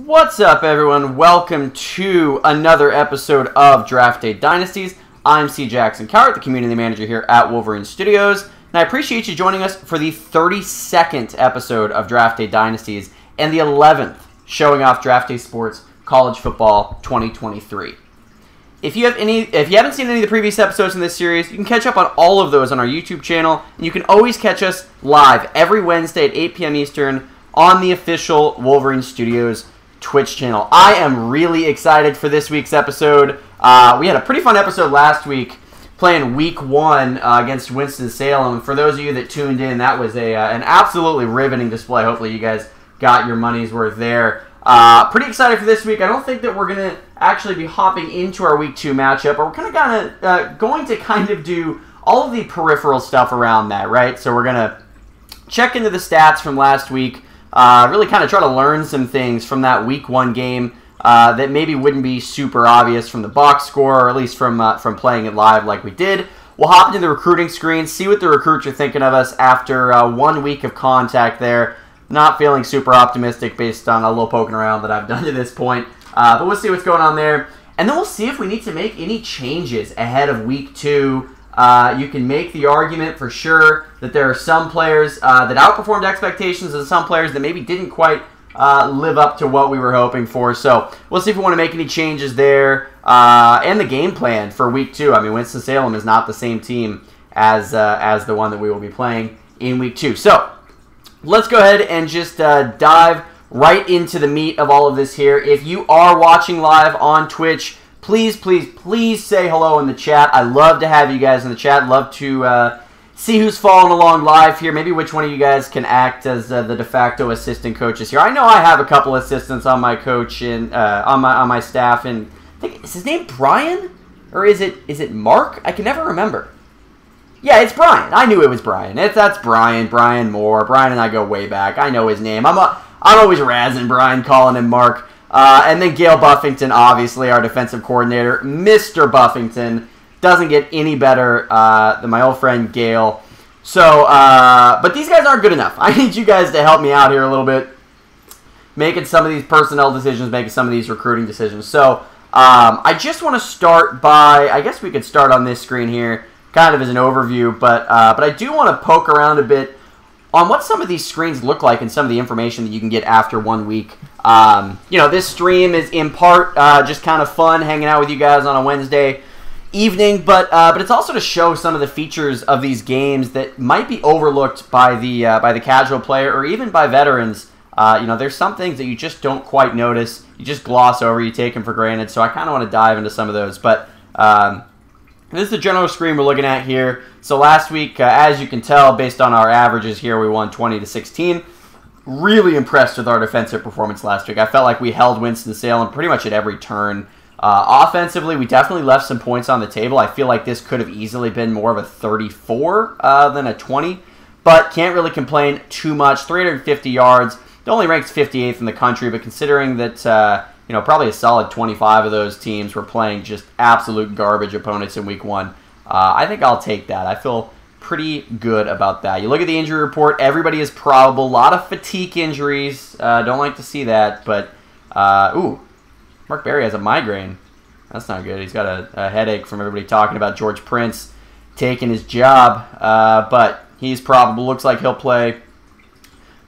What's up, everyone? Welcome to another episode of Draft Day Dynasties. I'm C. Jackson Cowart, the community manager here at Wolverine Studios, and I appreciate you joining us for the 32nd episode of Draft Day Dynasties and the 11th showing off Draft Day Sports College Football 2023. If you haven't seen any of the previous episodes in this series, you can catch up on all of those on our YouTube channel, and you can always catch us live every Wednesday at 8 p.m. Eastern on the official Wolverine Studios Twitch channel. I am really excited for this week's episode. We had a pretty fun episode last week playing Week 1 against Winston-Salem. For those of you that tuned in, that was an absolutely riveting display. Hopefully you guys got your money's worth there. Pretty excited for this week. I don't think that we're going to actually be hopping into our Week 2 matchup, but we're going to do all of the peripheral stuff around that, right? So we're going to check into the stats from last week, really kind of try to learn some things from that Week 1 game that maybe wouldn't be super obvious from the box score, or at least from playing it live like we did. We'll hop into the recruiting screen, see what the recruits are thinking of us after 1 week of contact there. Not feeling super optimistic based on a little poking around that I've done to this point. But we'll see what's going on there. And then we'll see if we need to make any changes ahead of Week 2. You can make the argument for sure that there are some players that outperformed expectations and some players that maybe didn't quite live up to what we were hoping for. So we'll see if we want to make any changes there. And the game plan for Week 2. I mean, Winston-Salem is not the same team as the one that we will be playing in Week 2. So let's go ahead and just dive right into the meat of all of this here. If you are watching live on Twitch, please say hello in the chat. I love to have you guys in the chat. Love to see who's following along live here. Maybe which one of you guys can act as the de facto assistant coaches here. I know I have a couple assistants on my coach and on my staff. And I think, is his name Brian? Or is it Mark? I can never remember. Yeah, it's Brian. I knew it was Brian. That's Brian. Brian Moore. Brian and I go way back. I know his name. I'm always razzing Brian, calling him Mark. And then Gail Buffington, obviously, our defensive coordinator. Mr. Buffington. Doesn't get any better than my old friend Gail. So, but these guys aren't good enough. I need you guys to help me out here a little bit. Making some of these personnel decisions, making some of these recruiting decisions. So, I just want to start by, I guess we could start on this screen here, kind of as an overview, but I do want to poke around a bit on what some of these screens look like and some of the information that you can get after 1 week. This stream is in part just kind of fun, hanging out with you guys on a Wednesday evening, but it's also to show some of the features of these games that might be overlooked by the casual player or even by veterans. There's some things that you just don't quite notice. You just gloss over, you take them for granted. So I kind of want to dive into some of those, but this is the general screen we're looking at here. So last week, as you can tell, based on our averages here, we won 20-16. Really impressed with our defensive performance last week. I felt like we held Winston-Salem pretty much at every turn. Offensively, we definitely left some points on the table. I feel like this could have easily been more of a 34 than a 20, but can't really complain too much. 350 yards. It only ranks 58th in the country, but considering that probably a solid 25 of those teams were playing just absolute garbage opponents in Week 1. I think I'll take that. I feel pretty good about that. You look at the injury report, everybody is probable. A lot of fatigue injuries. Don't like to see that, but Mark Berry has a migraine. That's not good. He's got a headache from everybody talking about George Prince taking his job, but he's probable. Looks like he'll play.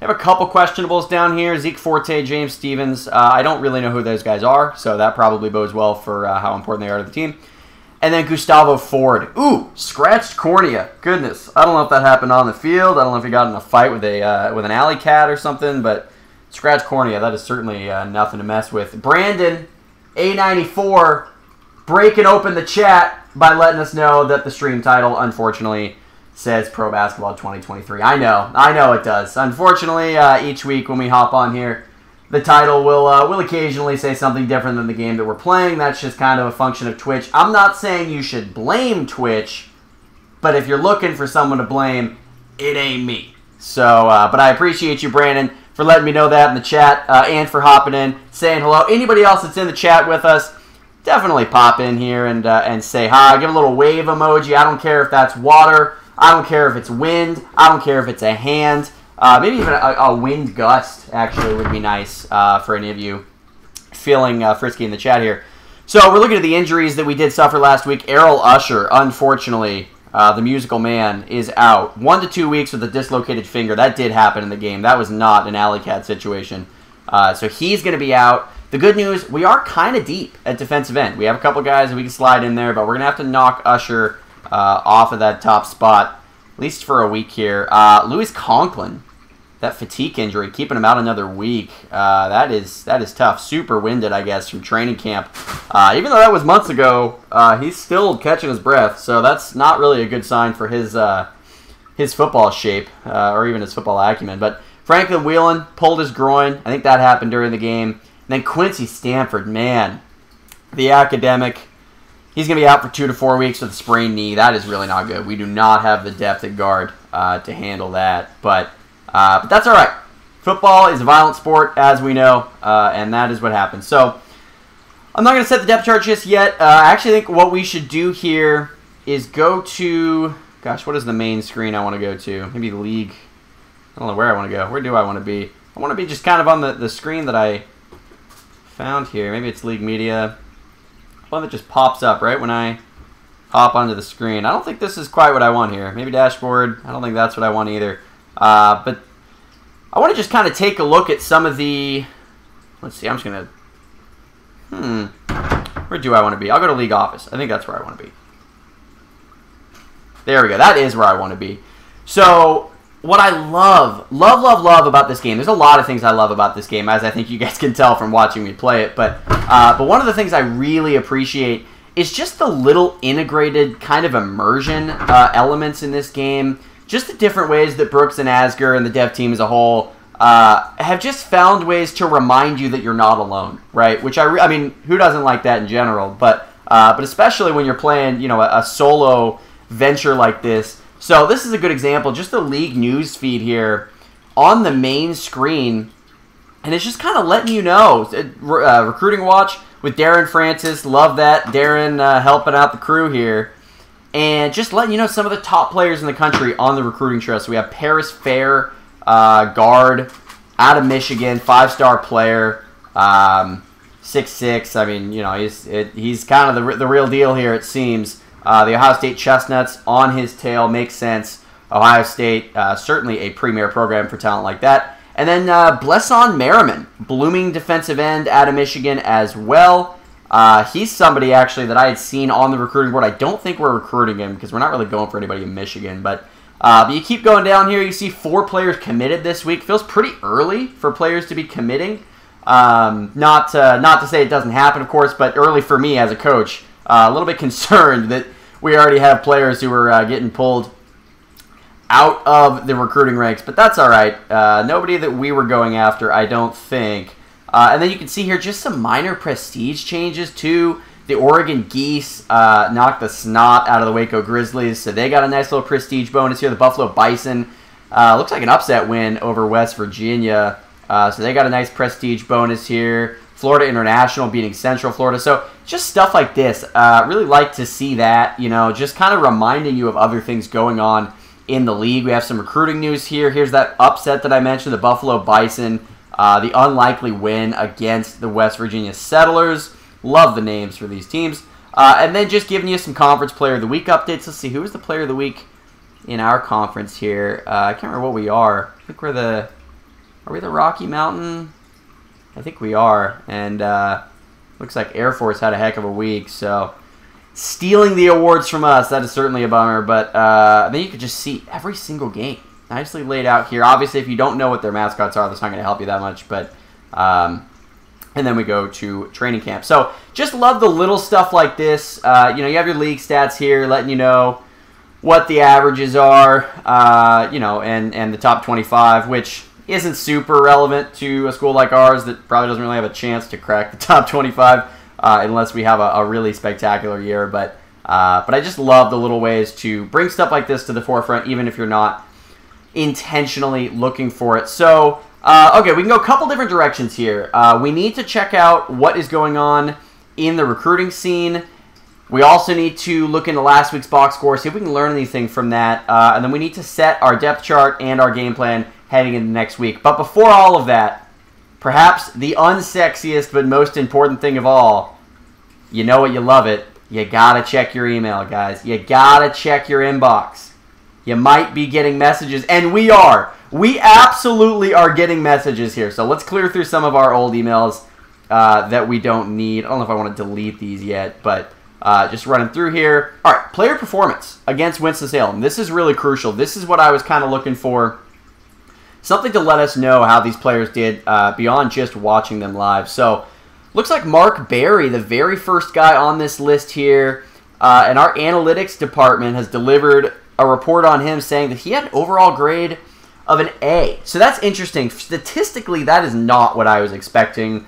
I have a couple questionables down here. Zeke Forte, James Stevens. I don't really know who those guys are, so that probably bodes well for how important they are to the team. And then Gustavo Ford. Ooh, scratched cornea. Goodness. I don't know if that happened on the field. I don't know if he got in a fight with an alley cat or something, but scratched cornea, that is certainly nothing to mess with. Brandon, A94, breaking open the chat by letting us know that the stream title, unfortunately, says Pro Basketball 2023. I know it does. Unfortunately, each week when we hop on here, the title will occasionally say something different than the game that we're playing. That's just kind of a function of Twitch. I'm not saying you should blame Twitch, but if you're looking for someone to blame, it ain't me. So, but I appreciate you, Brandon, for letting me know that in the chat and for hopping in, saying hello. Anybody else that's in the chat with us, definitely pop in here and say hi. Give a little wave emoji. I don't care if that's water. I don't care if it's wind. I don't care if it's a hand. Maybe even a wind gust, actually, would be nice for any of you feeling frisky in the chat here. So we're looking at the injuries that we did suffer last week. Errol Usher, unfortunately, the musical man, is out. 1 to 2 weeks with a dislocated finger. That did happen in the game. That was not an alley cat situation. So he's going to be out. The good news, we are kind of deep at defensive end. We have a couple guys that we can slide in there, but we're going to have to knock Usher off of that top spot, at least for a week here. Louis Conklin, that fatigue injury, keeping him out another week. That is tough. Super winded, I guess, from training camp. Even though that was months ago, he's still catching his breath, so that's not really a good sign for his football shape or even his football acumen. But Franklin Whelan pulled his groin. I think that happened during the game. And then Quincy Stanford, man, the academic, he's going to be out for 2 to 4 weeks with a sprained knee. That is really not good. We do not have the depth at guard to handle that. But that's all right. Football is a violent sport, as we know, and that is what happens. So I'm not going to set the depth chart just yet. I actually think what we should do here is go to, gosh, what is the main screen I want to go to? Maybe the league. I don't know where I want to go. Where do I want to be? I want to be just kind of on the screen that I found here. Maybe it's League Media. One that just pops up right when I hop onto the screen. I don't think this is quite what I want here. Maybe dashboard. I don't think that's what I want either. But I want to just kind of take a look at some of the... Let's see. I'm just going to... Where do I want to be? I'll go to League Office. I think that's where I want to be. There we go. That is where I want to be. So... What I love about this game, there's a lot of things I love about this game, as I think you guys can tell from watching me play it, but one of the things I really appreciate is just the little integrated kind of immersion elements in this game, just the different ways that Brooks and Asger and the dev team as a whole have just found ways to remind you that you're not alone, right? Which I mean, who doesn't like that in general, but especially when you're playing, you know, a solo venture like this. So this is a good example, just the league news feed here on the main screen, and it's just kind of letting you know. Recruiting watch with Darren Francis, love that. Darren helping out the crew here, and just letting you know some of the top players in the country on the recruiting trail. So we have Paris Fair, guard, out of Michigan, 5-star player, 6'6". I mean, you know, he's kind of the real deal here, it seems. The Ohio State Chestnuts on his tail makes sense. Ohio State, certainly a premier program for talent like that. And then Blesson Merriman, blooming defensive end out of Michigan as well. He's somebody actually that I had seen on the recruiting board. I don't think we're recruiting him because we're not really going for anybody in Michigan. But you keep going down here, you see 4 players committed this week. Feels pretty early for players to be committing. Not to say it doesn't happen, of course, but early for me as a coach. A little bit concerned that we already have players who are getting pulled out of the recruiting ranks, but that's all right. Nobody that we were going after, I don't think. And then you can see here just some minor prestige changes too. The Oregon Geese knocked the snot out of the Waco Grizzlies, so they got a nice little prestige bonus here. The Buffalo Bison looks like an upset win over West Virginia, so they got a nice prestige bonus here. Florida International beating Central Florida. So just stuff like this. Really like to see that, you know, just kind of reminding you of other things going on in the league. We have some recruiting news here. Here's that upset that I mentioned, the Buffalo Bison, the unlikely win against the West Virginia Settlers. Love the names for these teams. And then just giving you some Conference Player of the Week updates. Let's see, who is the Player of the Week in our conference here? I can't remember what we are. I think are we the Rocky Mountain? I think we are, and looks like Air Force had a heck of a week, so stealing the awards from us, that is certainly a bummer, but then you could just see every single game nicely laid out here. Obviously, if you don't know what their mascots are, that's not going to help you that much, but and then we go to training camp. So just love the little stuff like this. You know, you have your league stats here letting you know what the averages are, you know, and the top 25, which isn't super relevant to a school like ours that probably doesn't really have a chance to crack the top 25 unless we have a really spectacular year. But I just love the little ways to bring stuff like this to the forefront, even if you're not intentionally looking for it. So, okay, we can go a couple different directions here. We need to check out what is going on in the recruiting scene. We also need to look into last week's box score, see if we can learn anything from that. And then we need to set our depth chart and our game plan heading into next week. But before all of that, perhaps the unsexiest but most important thing of all, you know it, you love it. You gotta check your email, guys. You gotta check your inbox. You might be getting messages, and we are. We absolutely are getting messages here. So let's clear through some of our old emails that we don't need. I don't know if I want to delete these yet, but just running through here. All right, player performance against Winston-Salem. This is really crucial. This is what I was kind of looking for. Something to let us know how these players did beyond just watching them live. So looks like Mark Berry, the very first guy on this list here, and our analytics department has delivered a report on him saying that he had an overall grade of an A. So that's interesting. Statistically, that is not what I was expecting.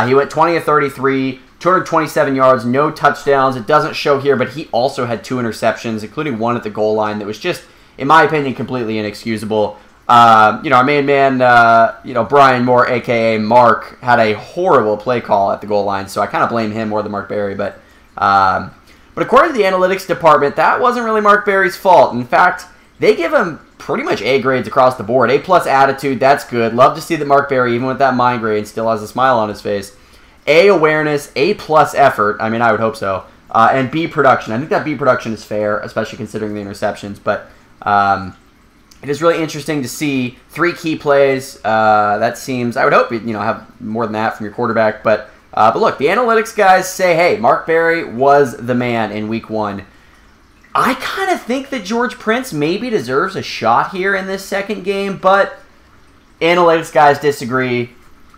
He went 20 of 33, 227 yards, no touchdowns. It doesn't show here, but he also had 2 interceptions, including one at the goal line that was just, in my opinion, completely inexcusable. Our main man, Brian Moore, a.k.a. Mark, had a horrible play call at the goal line, so I kind of blame him more than Mark Berry. But according to the analytics department, that wasn't really Mark Berry's fault. In fact, they give him pretty much A grades across the board. A+ attitude, that's good. Love to see that Mark Berry, even with that mind grade, still has a smile on his face. A awareness, A+ effort. I mean, I would hope so. And B production. I think that B production is fair, especially considering the interceptions. But it is really interesting to see 3 key plays. That seems, I would hope you have more than that from your quarterback. But look, the analytics guys say, hey, Mark Berry was the man in week 1. I kind of think that George Prince maybe deserves a shot here in this second game, but analytics guys disagree.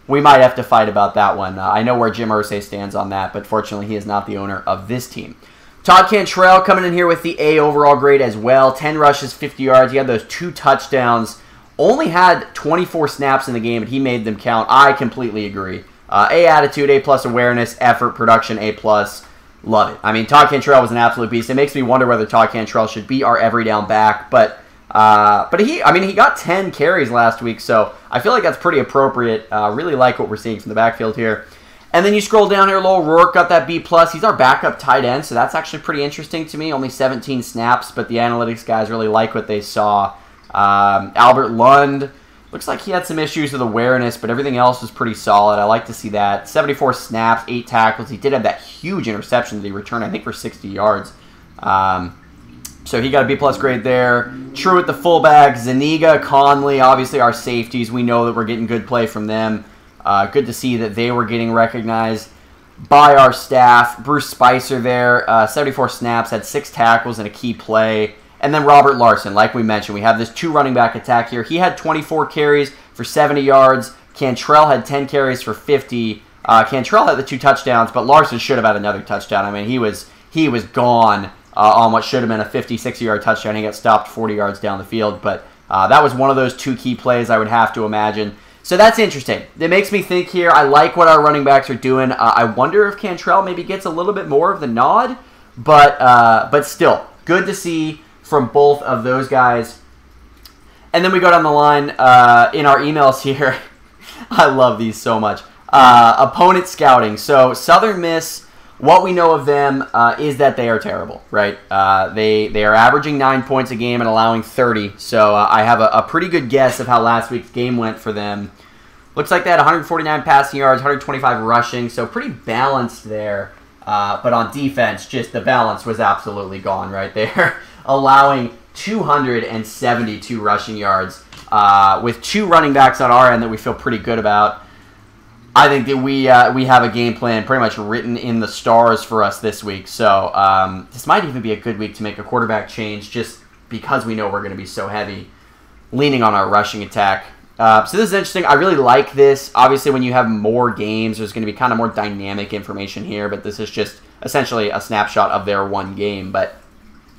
We might have to fight about that one. I know where Jim Irsay stands on that, but fortunately he is not the owner of this team. Todd Cantrell coming in here with the A overall grade as well. 10 rushes, 50 yards. He had those 2 touchdowns. Only had 24 snaps in the game, and he made them count. I completely agree. A attitude, A+ awareness, effort, production, A+. Love it. I mean, Todd Cantrell was an absolute beast. It makes me wonder whether Todd Cantrell should be our every down back. But he got 10 carries last week, so I feel like that's pretty appropriate. Really like what we're seeing from the backfield here. And then you scroll down here, Lowell Rourke got that B+. He's our backup tight end, so that's actually pretty interesting to me. Only 17 snaps, but the analytics guys really like what they saw. Albert Lund, looks like he had some issues with awareness, but everything else was pretty solid. I like to see that. 74 snaps, 8 tackles. He did have that huge interception that he returned, I think, for 60 yards. So he got a B+ grade there. True at the fullback. Zuniga, Conley, obviously our safeties. We know that we're getting good play from them. Good to see that they were getting recognized by our staff. Bruce Spicer there, 74 snaps, had 6 tackles and a key play. And then Robert Larson, like we mentioned, we have this 2 running back attack here. He had 24 carries for 70 yards. Cantrell had 10 carries for 50. Cantrell had the 2 touchdowns, but Larson should have had another touchdown. I mean, he was gone on what should have been a 50, 60-yard touchdown. He got stopped 40 yards down the field, but that was one of those 2 key plays I would have to imagine. So that's interesting. It makes me think here. I like what our running backs are doing. I wonder if Cantrell maybe gets a little bit more of the nod, but still, good to see from both of those guys. And then we go down the line in our emails here. I love these so much. Opponent scouting. So Southern Miss, what we know of them is that they are terrible, right? They are averaging 9 points a game and allowing 30. So I have a pretty good guess of how last week's game went for them. Looks like they had 149 passing yards, 125 rushing, so pretty balanced there. But on defense, just the balance was absolutely gone right there. Allowing 272 rushing yards with 2 running backs on our end that we feel pretty good about. I think that we have a game plan pretty much written in the stars for us this week. So this might even be a good week to make a quarterback change just because we know we're going to be so heavy leaning on our rushing attack. So this is interesting. I really like this. Obviously, when you have more games, there's going to be kind of more dynamic information here, but this is just essentially a snapshot of their one game. But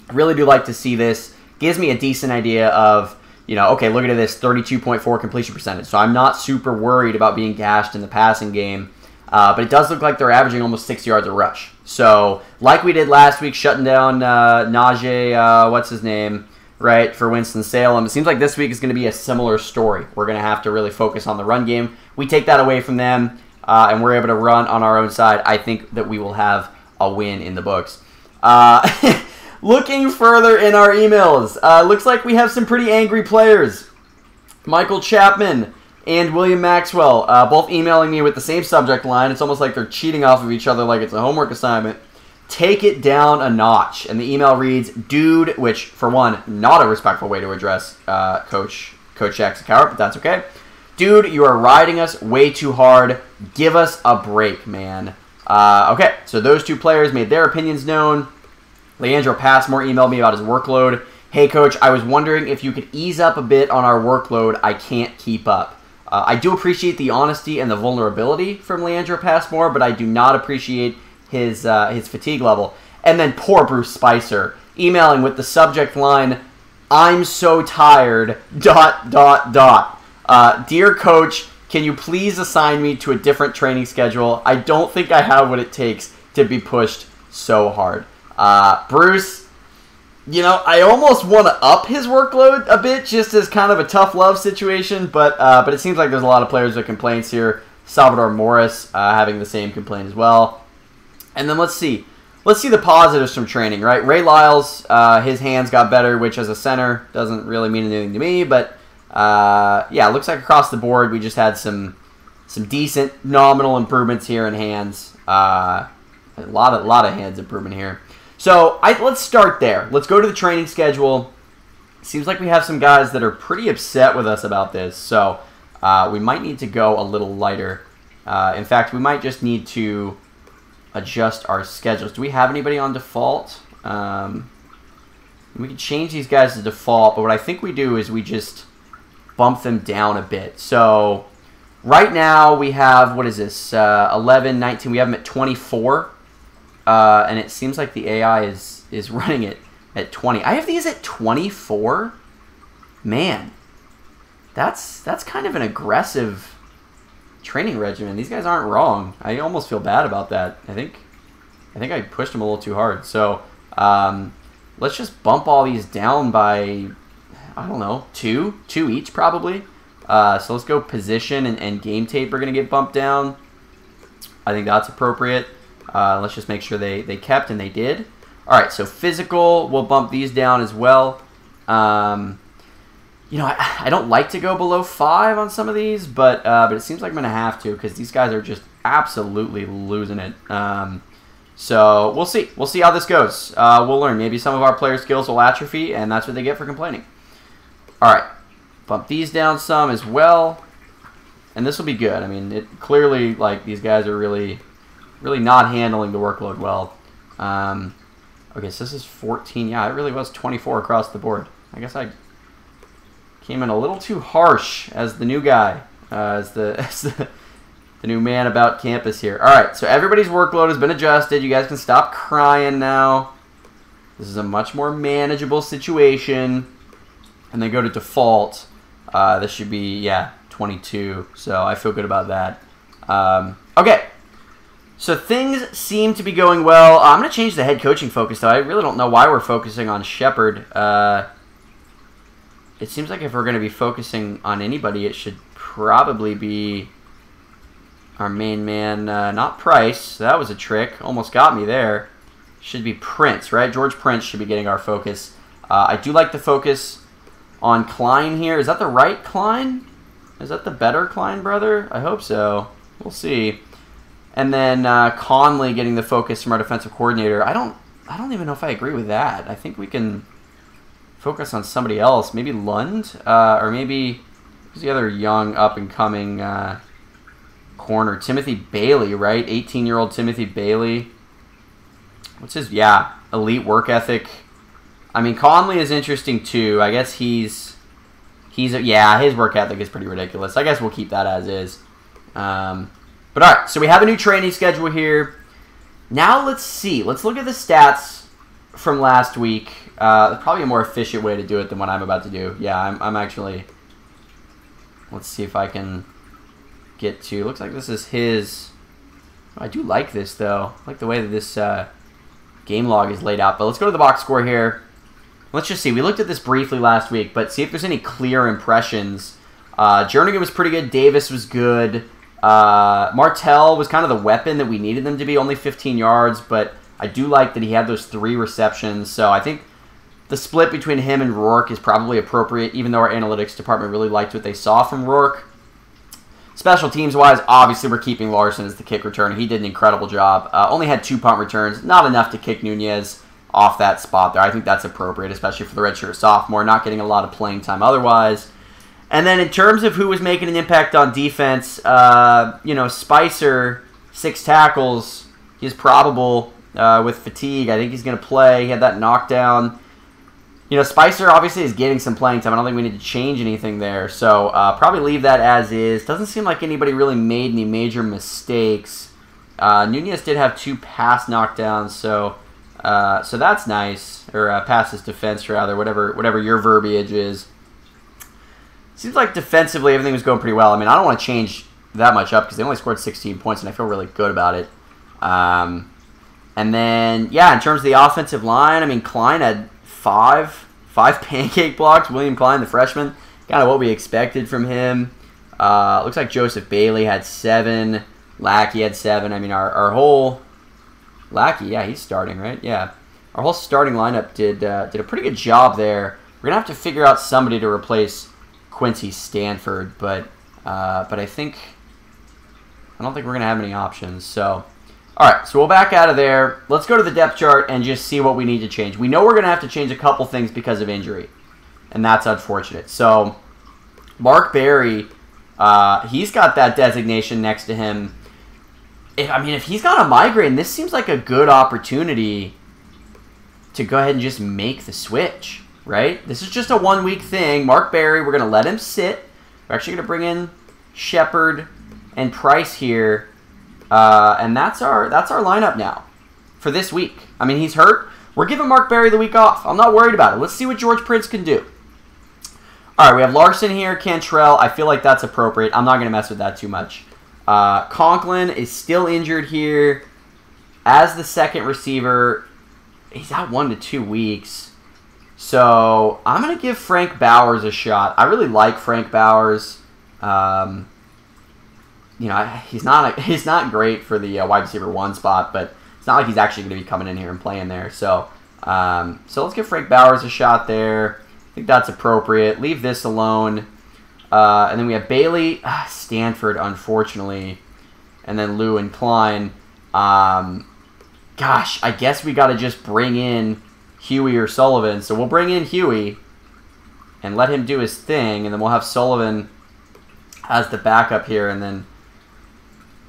I really do like to see this. Gives me a decent idea of, okay, look at this, 32.4 completion percentage. So I'm not super worried about being gashed in the passing game. But it does look like they're averaging almost 6 yards a rush. So like we did last week, shutting down Najee, what's his name, right, for Winston-Salem. It seems like this week is going to be a similar story. We're going to have to really focus on the run game. We take that away from them, and we're able to run on our own side. I think that we will have a win in the books. Looking further in our emails, looks like we have some pretty angry players. Michael Chapman, and William Maxwell, both emailing me with the same subject line. It's almost like they're cheating off of each other like it's a homework assignment. Take it down a notch. And the email reads, dude, which, for one, not a respectful way to address Coach Jackson Cowart, but that's okay. Dude, you are riding us way too hard. Give us a break, man. Okay, so those two players made their opinions known. Leandro Passmore emailed me about his workload. Hey, Coach, I was wondering if you could ease up a bit on our workload. I can't keep up. I do appreciate the honesty and the vulnerability from Leandro Passmore, but I do not appreciate his fatigue level. And then poor Bruce Spicer, emailing with the subject line, I'm so tired, ... Dear Coach, can you please assign me to a different training schedule? I don't think I have what it takes to be pushed so hard. Bruce, you know, I almost want to up his workload a bit, just as kind of a tough love situation, but it seems like there's a lot of players with complaints here. Salvador Morris having the same complaint as well. And then let's see the positives from training, right? Ray Lyles, his hands got better, which as a center doesn't really mean anything to me, but yeah, it looks like across the board we just had some decent nominal improvements here in hands. A lot of hands improvement here. So let's start there. Let's go to the training schedule. Seems like we have some guys that are pretty upset with us about this, so we might need to go a little lighter. In fact, we might just need to adjust our schedules. Do we have anybody on default? We can change these guys to default, but what I think we do is we just bump them down a bit. So right now we have, what is this, 11, 19, we have them at 24. And it seems like the AI is running it at 20. I have these at 24? Man, that's kind of an aggressive training regimen. These guys aren't wrong. I almost feel bad about that. I think I pushed them a little too hard. So let's just bump all these down by, I don't know, two each probably. So let's go position and game tape are going to get bumped down. I think that's appropriate. Let's just make sure they kept, and they did. All right, so physical, we'll bump these down as well. You know, I don't like to go below 5 on some of these, but it seems like I'm going to have to because these guys are just absolutely losing it. So we'll see. We'll see how this goes. We'll learn. Maybe some of our player skills will atrophy, and that's what they get for complaining. All right, bump these down some as well, and this will be good. I mean, it clearly, like, these guys are really not handling the workload well. Okay, so this is 14. Yeah, it really was 24 across the board. I guess I came in a little too harsh as the new guy, as the new man about campus here. All right, so everybody's workload has been adjusted. You guys can stop crying now. This is a much more manageable situation. And then go to default. This should be, yeah, 22. So I feel good about that. Okay. So things seem to be going well. I'm going to change the head coaching focus, though. I really don't know why we're focusing on Shepard. It seems like if we're going to be focusing on anybody, it should probably be our main man, not Price. That was a trick. Almost got me there. Should be Prince, right? George Prince should be getting our focus. I do like the focus on Klein here. Is that the right Klein? Is that the better Klein brother? I hope so. We'll see. And then Conley getting the focus from our defensive coordinator. I don't even know if I agree with that. I think we can focus on somebody else. Maybe Lund? Or maybe who's the other young up-and-coming corner? Timothy Bailey, right? 18-year-old Timothy Bailey. What's his, yeah, elite work ethic. I mean, Conley is interesting too. I guess yeah, his work ethic is pretty ridiculous. I guess we'll keep that as is. But all right, so we have a new training schedule here. Now let's see. Let's look at the stats from last week. Probably a more efficient way to do it than what I'm about to do. Yeah, I'm actually... Let's see if I can get to... Looks like this is his... I do like this, though. I like the way that this game log is laid out. But let's go to the box score here. Let's just see. We looked at this briefly last week, but see if there's any clear impressions. Jernigan was pretty good. Davis was good. Martell was kind of the weapon that we needed them to be, only 15 yards, but I do like that he had those 3 receptions, so I think the split between him and Rourke is probably appropriate, even though our analytics department really liked what they saw from Rourke. Special teams-wise, obviously we're keeping Larson as the kick returner. He did an incredible job. Only had 2 punt returns. Not enough to kick Nunez off that spot there. I think that's appropriate, especially for the redshirt sophomore, not getting a lot of playing time otherwise. And then in terms of who was making an impact on defense, you know, Spicer, 6 tackles. He's probable with fatigue. I think he's going to play. He had that knockdown. You know, Spicer obviously is getting some playing time. I don't think we need to change anything there. So probably leave that as is. Doesn't seem like anybody really made any major mistakes. Nunez did have 2 pass knockdowns, so that's nice. Or passes defense, rather, whatever your verbiage is. Seems like defensively everything was going pretty well. I mean, I don't want to change that much up because they only scored 16 points, and I feel really good about it. And then, yeah, in terms of the offensive line, I mean, Klein had 5 pancake blocks. William Klein, the freshman, kind of what we expected from him. Looks like Joseph Bailey had 7. Lackey had 7. I mean, our whole... Lackey, yeah, he's starting, right? Yeah. Our whole starting lineup did a pretty good job there. We're going to have to figure out somebody to replace Quincy Stanford, but I don't think we're going to have any options, so... Alright, so we'll back out of there. Let's go to the depth chart and just see what we need to change. We know we're going to have to change a couple things because of injury, and that's unfortunate. So, Mark Berry, he's got that designation next to him. If he's got a migraine, this seems like a good opportunity to go ahead and just make the switch, right? This is just a 1-week thing. Mark Berry, we're going to let him sit. We're actually going to bring in Shepard and Price here. And that's our lineup now for this week. I mean, he's hurt. We're giving Mark Berry the week off. I'm not worried about it. Let's see what George Prince can do. All right, we have Larson here, Cantrell. I feel like that's appropriate. I'm not going to mess with that too much. Conklin is still injured here as the second receiver. He's out 1 to 2 weeks. So I'm going to give Frank Bowers a shot. I really like Frank Bowers. You know, he's not great for the wide receiver 1 spot, but it's not like he's actually going to be coming in here and playing there. So, so let's give Frank Bowers a shot there. I think that's appropriate. Leave this alone. And then we have Bailey, Stanford, unfortunately, and then Lou and Klein. Gosh, I guess we got to just bring in Huey or Sullivan. So we'll bring in Huey and let him do his thing, and then we'll have Sullivan as the backup here, and then,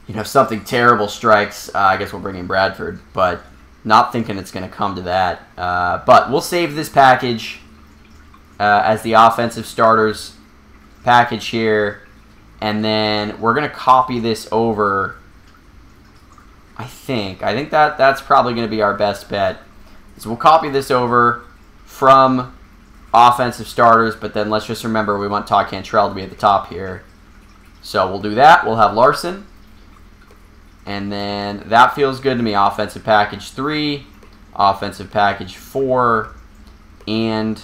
you know, if something terrible strikes, I guess we'll bring in Bradford, but not thinking it's going to come to that. But we'll save this package as the offensive starters package here, and then we're going to copy this over. I think that's probably going to be our best bet. So we'll copy this over from offensive starters, but then let's just remember we want Todd Cantrell to be at the top here. So we'll do that. We'll have Larson. And then that feels good to me. Offensive package 3, offensive package 4, and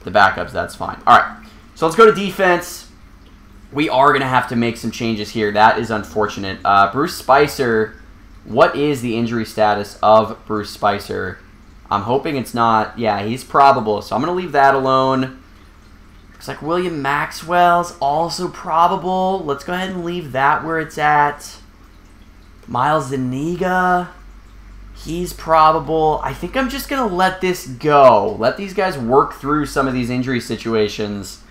the backups, that's fine. All right, so let's go to defense. We are going to have to make some changes here. That is unfortunate. Bruce Spicer, what is the injury status of Bruce Spicer? I'm hoping it's not. Yeah, he's probable, so I'm going to leave that alone. Looks like William Maxwell's also probable. Let's go ahead and leave that where it's at. Miles Zuniga, he's probable. I think I'm just going to let this go. Let these guys work through some of these injury situations.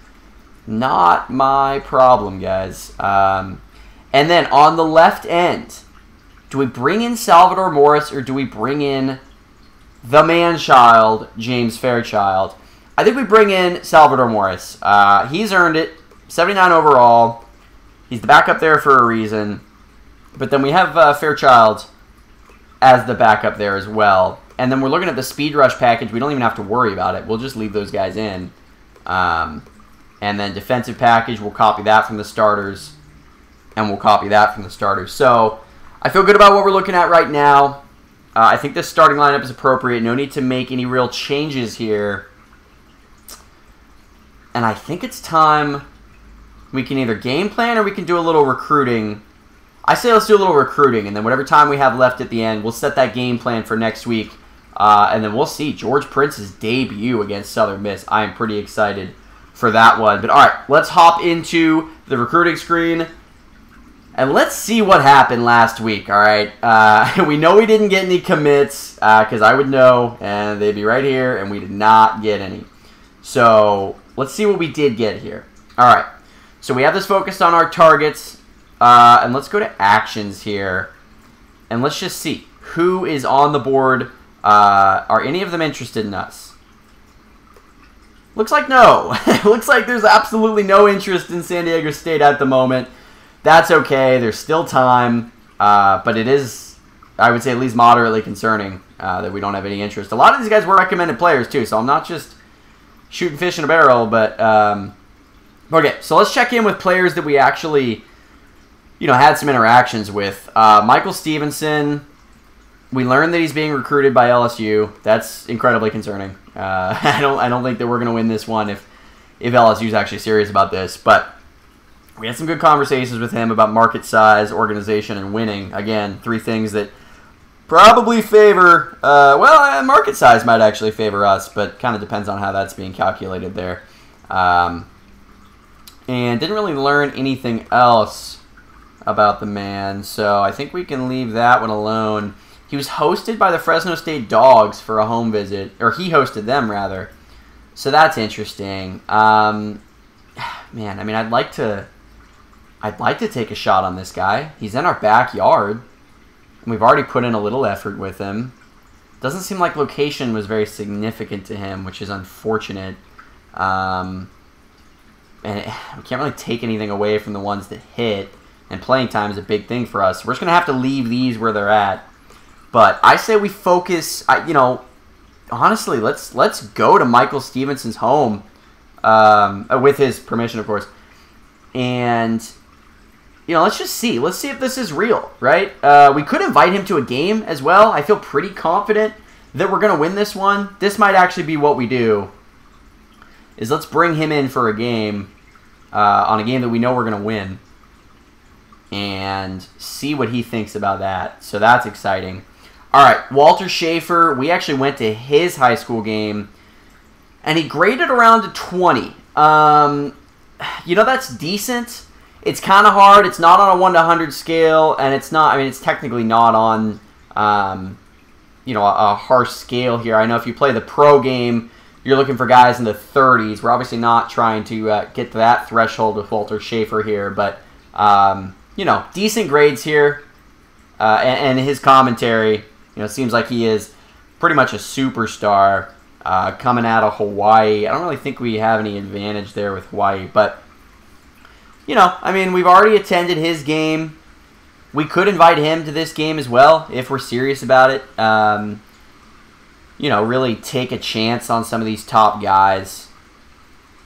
Not my problem, guys. And then on the left end, do we bring in Salvador Morris or do we bring in the man-child, James Fairchild? I think we bring in Salvador Morris. He's earned it. 79 overall. He's the backup there for a reason. But then we have Fairchild as the backup there as well. And then we're looking at the speed rush package. We don't even have to worry about it. We'll just leave those guys in. And then defensive package, we'll copy that from the starters. And we'll copy that from the starters. So I feel good about what we're looking at right now. I think this starting lineup is appropriate. No need to make any real changes here. And I think it's time we can either game plan or we can do a little recruiting. I say let's do a little recruiting, and then whatever time we have left at the end, we'll set that game plan for next week. And then we'll see George Prince's debut against Southern Miss. I am pretty excited for that one. But all right, let's hop into the recruiting screen. And let's see what happened last week, all right? We know we didn't get any commits, because I would know, and they'd be right here, and we did not get any. So let's see what we did get here. All right, so we have this focused on our targets, and let's go to actions here, and let's just see who is on the board. Are any of them interested in us? Looks like no. Looks like there's absolutely no interest in San Diego State at the moment. That's okay. There's still time, but it is, I would say, at least moderately concerning that we don't have any interest. A lot of these guys were recommended players, too, so I'm not just shooting fish in a barrel, but okay, so let's check in with players that we actually, had some interactions with. Michael Stevenson, we learned that he's being recruited by LSU. That's incredibly concerning. I don't think that we're going to win this one if LSU's actually serious about this, but we had some good conversations with him about market size, organization, and winning. Again, 3 things that probably favor, market size might actually favor us, but kind of depends on how that's being calculated there. And didn't really learn anything else about the man, so I think we can leave that one alone. He was hosted by the Fresno State Dogs for a home visit, or he hosted them, rather. So that's interesting. Man, I mean, I'd like to take a shot on this guy. He's in our backyard, and we've already put in a little effort with him. Doesn't seem like location was very significant to him, which is unfortunate. And we can't really take anything away from the ones that hit, and playing time is a big thing for us. We're just going to have to leave these where they're at. But I say we focus, honestly, let's go to Michael Stevenson's home, with his permission, of course. And, let's just see. Let's see if this is real, right? We could invite him to a game as well. I feel pretty confident that we're going to win this one. This might actually be what we do, is let's bring him in for a game, on a game that we know we're going to win, and see what he thinks about that. So that's exciting. All right, Walter Schaefer, we actually went to his high school game, and he graded around a 20. That's decent. It's kind of hard. It's not on a 1 to 100 scale, and it's not, it's technically not on, a harsh scale here. I know if you play the pro game, you're looking for guys in the 30s. We're obviously not trying to get to that threshold with Walter Schaefer here, but, decent grades here, and his commentary, seems like he is pretty much a superstar coming out of Hawaii. I don't really think we have any advantage there with Hawaii, but, we've already attended his game. We could invite him to this game as well if we're serious about it. Really take a chance on some of these top guys.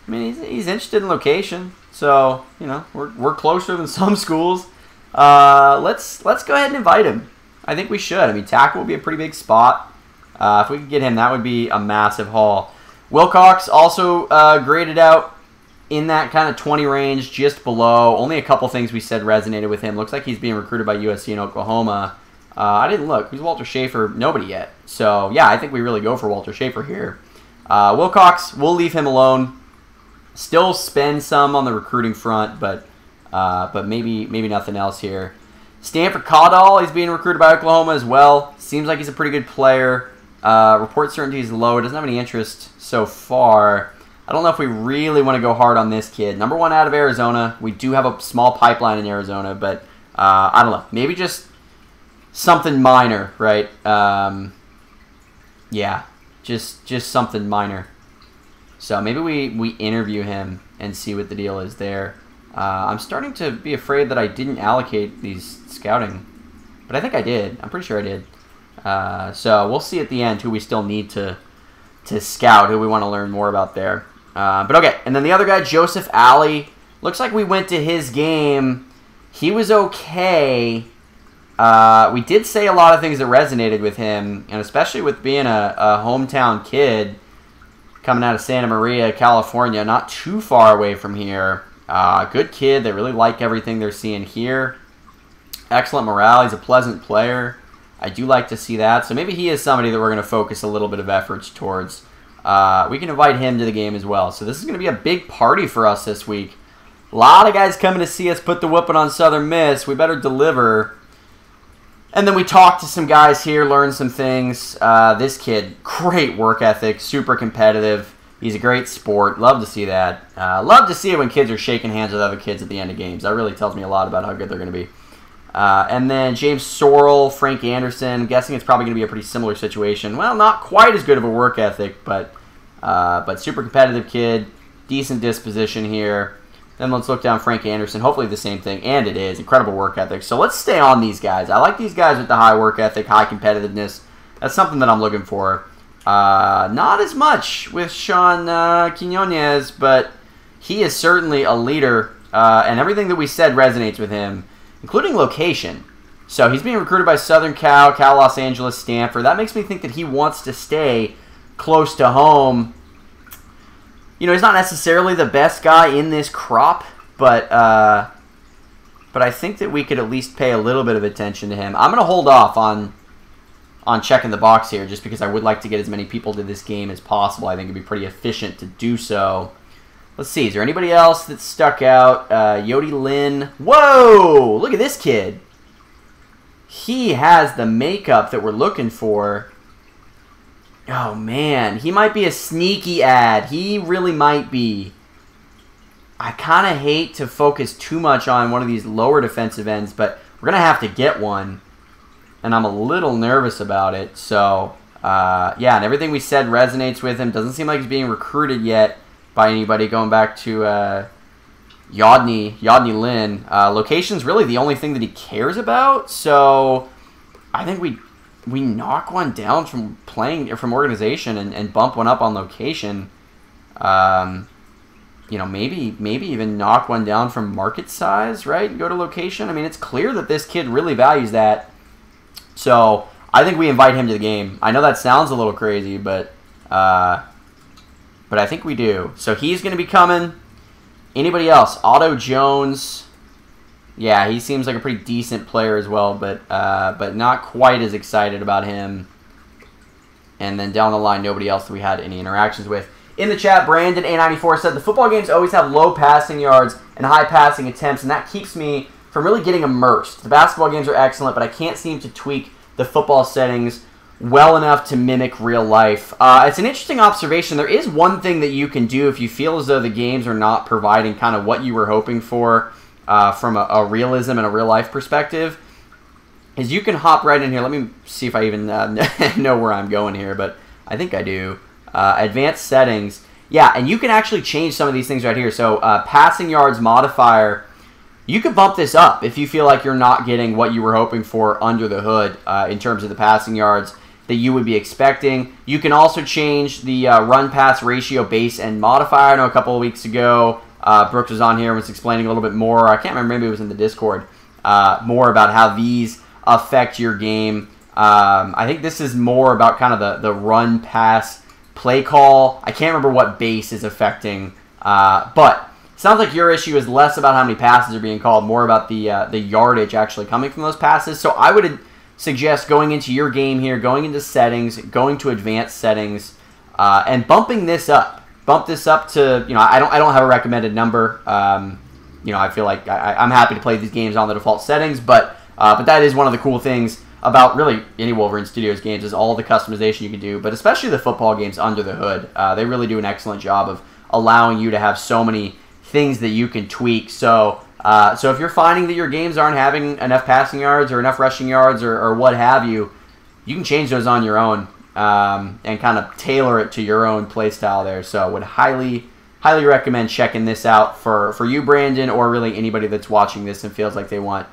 He's interested in location, so, we're closer than some schools. Let's go ahead and invite him. I think we should. Tackle would be a pretty big spot. If we could get him, that would be a massive haul. WILCOX also graded out in that kind of 20 range, just below. Only a couple things we said resonated with him. Looks like he's being recruited by USC in Oklahoma. I didn't look. Who's Walter Schaefer? Nobody yet. So, yeah, I think we really go for Walter Schaefer here. WILCOX, we'll leave him alone. Still spend some on the recruiting front, but maybe nothing else here. Stanford Caudall, he's being recruited by Oklahoma as well. Seems like he's a pretty good player. Report certainty is low. Doesn't have any interest so far. I don't know if we really want to go hard on this kid. Number 1 out of Arizona. We do have a small pipeline in Arizona, but I don't know. Maybe just something minor, right? Yeah, just something minor. So maybe we interview him and see what the deal is there. I'm starting to be afraid that I didn't allocate these scouting, but I think I did. I'm pretty sure I did. So we'll see at the end who we still need to scout, who we want to learn more about there. But okay, and then the other guy, Joseph Alley, looks like we went to his game. He was okay. We did say a lot of things that resonated with him, and especially with being a hometown kid coming out of Santa Maria, California, not too far away from here. Good kid. They really like everything they're seeing here. Excellent morale. He's a pleasant player. I do like to see that. So maybe he is somebody that we're going to focus a little bit of efforts towards. We can invite him to the game as well. So this is going to be a big party for us this week. A lot of guys coming to see us put the whooping on Southern Miss. We better deliver. And then we talked to some guys here, learned some things. This kid, great work ethic, super competitive. He's a great sport. Love to see that. Love to see it when kids are shaking hands with other kids at the end of games. That really tells me a lot about how good they're going to be. And then James Sorrell, Frank Anderson. I'm guessing it's probably going to be a pretty similar situation. Well, not quite as good of a work ethic, but super competitive kid. Decent disposition here. Then let's look down Frank Anderson. Hopefully the same thing, and it is. Incredible work ethic. So let's stay on these guys. I like these guys with the high work ethic, high competitiveness. That's something that I'm looking for. Not as much with SHAWN Quinones, but he is certainly a leader, and everything that we said resonates with him, including location. So he's being recruited by Southern Cal, Los Angeles, Stanford. That makes me think that he wants to stay close to home. You know, he's not necessarily the best guy in this crop, but I think that we could at least pay a little bit of attention to him. I'm going to hold off on checking the box here just because I would like to get as many people to this game as possible. I think it'd be pretty efficient to do so. Let's see. Is there anybody else that stuck out? Yodi Lin. Whoa! Look at this kid. He has the makeup that we're looking for. Oh, man. He might be a sneaky ad. He really might be. I kind of hate to focus too much on one of these lower defensive ends, but we're going to have to get one. And I'm a little nervous about it. So, yeah, and everything we said resonates with him. Doesn't seem like he's being recruited yet by anybody. Going back to Yodney Lin. Location's really the only thing that he cares about. So, I think we knock one down from playing from organization and bump one up on location. You know, maybe even knock one down from market size, right? And go to location. I mean, it's clear that this kid really values that. So I think we invite him to the game. I know that sounds a little crazy, but I think we do. So he's going to be coming. Anybody else? Otto Jones. Yeah, he seems like a pretty decent player as well, but not quite as excited about him. And then down the line, nobody else that we had any interactions with. In the chat, Brandon A94 said, the football games always have low passing yards and high passing attempts, and that keeps me from really getting immersed. The basketball games are excellent, but I can't seem to tweak the football settings well enough to mimic real life. It's an interesting observation. There is one thing that you can do if you feel as though the games are not providing kind of what you were hoping for from a realism and a real life perspective, is you can hop right in here. Let me see if I even know where I'm going here, but I think I do. Advanced settings. Yeah, and you can actually change some of these things right here. So passing yards modifier, you could bump this up if you feel like you're not getting what you were hoping for under the hood in terms of the passing yards that you would be expecting. You can also change the run-pass ratio base and modifier. I know a couple of weeks ago, Brooks was on here and was explaining a little bit more. I can't remember, maybe it was in the Discord, more about how these affect your game. I think this is more about kind of the run-pass play call. I can't remember what base is affecting, but sounds like your issue is less about how many passes are being called, more about the yardage actually coming from those passes. So I would suggest going into your game here, going into settings, going to advanced settings, and bumping this up. Bump this up to, you know, I don't have a recommended number. You know, I feel like I'm happy to play these games on the default settings, but that is one of the cool things about really any Wolverine Studios games is all the customization you can do, but especially the football games under the hood. They really do an excellent job of allowing you to have so many things that you can tweak. So if you're finding that your games aren't having enough passing yards or enough rushing yards or what have you, you can change those on your own and kind of tailor it to your own play style there. So I would highly recommend checking this out for you, Brandon, or really anybody that's watching this and feels like they want